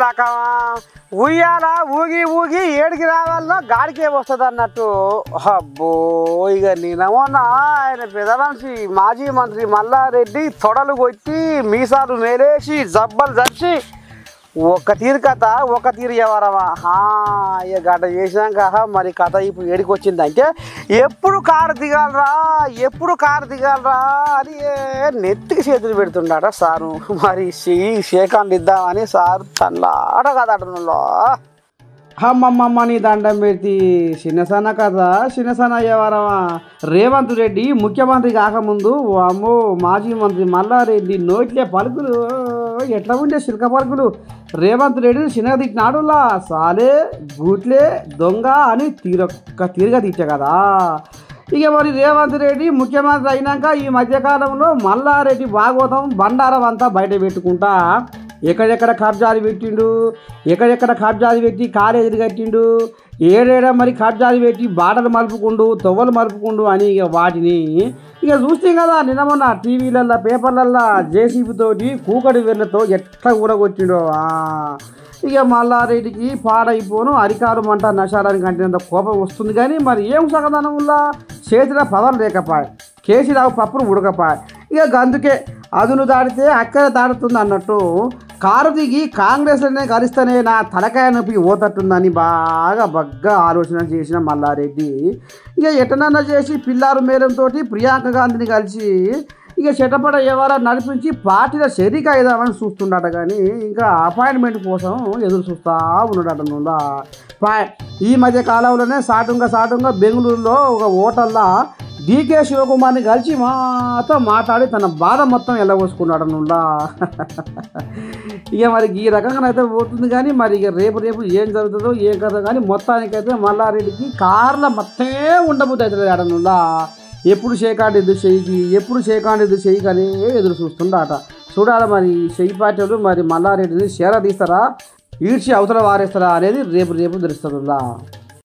లకా ఉయ్యాల ఊగి ఊగి ఏడికి రావాలనో గాడికే వస్తుంది అన్నట్టు. అబ్బో ఇక నిన్నమోన్న ఆయన పెద్ద మనిషి మాజీ మంత్రి మల్లారెడ్డి తొడలు కొట్టి మీసాలు మేలేసి జబ్బలు జరిచి ఒక తీరు కథ ఒక తీరు వ్యవహారమా. ఇక గడ్డ చేసినాక మరి కథ ఇప్పుడు ఏడికి వచ్చిందంటే ఎప్పుడు కారు దిగాలరా అని నెత్తికి చేతులు పెడుతున్నాడ సారు. మరి షేకాండ్ ఇద్దామని సారు తల్లాడ కదటంలో అమ్మమ్మమ్మ నీ దండం పెట్టి చిన్నసన్న కదా చిన్నసన్న వ్యవహారమా. రేవంత్ రెడ్డి ముఖ్యమంత్రి కాకముందు అమ్మో మాజీ మంత్రి మల్లారెడ్డి నోట్లే పలుకులు ఎట్లా ఉండే చిలక పలుకులు. రేవంత్ రెడ్డి చిన్నగా తిట్టినాడులా సాలే గూట్లే దొంగ అని తీరుగా తిట్టా కదా. ఇక మరి రేవంత్ రెడ్డి ముఖ్యమంత్రి అయినాక ఈ మధ్యకాలంలో మల్లారెడ్డి భాగవతం బండారం అంతా బయట పెట్టుకుంటా ఎక్కడెక్కడ కబ్జాలు పెట్టిండు, ఎక్కడెక్కడ కబ్జాలు పెట్టి కాలేజీలు కట్టిండు, ఏడేడా మరి కబ్జాలు పెట్టి బాటలు మలుపుకుండు తొవ్వలు మలుపుకుండు అని ఇక వాటిని ఇక చూస్తాం కదా. నిన్న మొన్న టీవీలల్లో పేపర్లల్లో జేసీబీ తోటి కూకటి వెన్నతో ఎట్లా కూడగొట్టిండో. ఇక మల్లారెడ్డికి పాడైపోను అరికారు మంట నశాలని కంటినంత కోపం వస్తుంది. కానీ మరి ఏం సగదనం వల్ల చేతిలో పవర్ లేకపాయ, కేసీరావు పప్పును ఉడకపాయ. ఇక అందుకే అదును దాడితే అక్కడ దాడుతుంది అన్నట్టు కారు దిగి కాంగ్రెస్లోనే కలిస్తేనే నా తలకాయ నొప్పి ఓతట్టుందని బగ్గా ఆలోచన చేసిన మల్లారెడ్డి ఇక ఎటనన్నా చేసి పిల్లారు మేరంతో ప్రియాంక గాంధీని కలిసి ఇక చెట్టపడ ఎవరో నడిపించి పార్టీలో షరీక్ అయిదామని చూస్తున్నాడు. కానీ ఇంకా అపాయింట్మెంట్ కోసం ఎదురు చూస్తూ ఉన్నాడట. ఈ మధ్య కాలంలోనే సాటుంగా బెంగళూరులో ఒక హోటల్లో డీకే శివకుమార్ని కలిసి మాతో మాట్లాడి తన బాధ మొత్తం వెళ్ళబోసుకున్నాడు. ఇక మరి ఈ రకంగానైతే పోతుంది. కానీ మరి ఇక రేపు ఏం జరుగుతుందో ఏం కదా. కానీ మొత్తానికైతే మల్లారెడ్డికి కార్ల మొత్తమే ఉండబోతుంది అవుతుంది ఆడనులా. ఎప్పుడు షేకాండ్ ఎదురు చెయ్యికి అని ఎదురు చూస్తుండట. చూడాలి మరి చెయ్యి పార్టీలు మరి మల్లారెడ్డిని షేర తీస్తారా ఈడ్చి అవతల వారేస్తారా అనేది రేపు తెలుస్తుందిలా.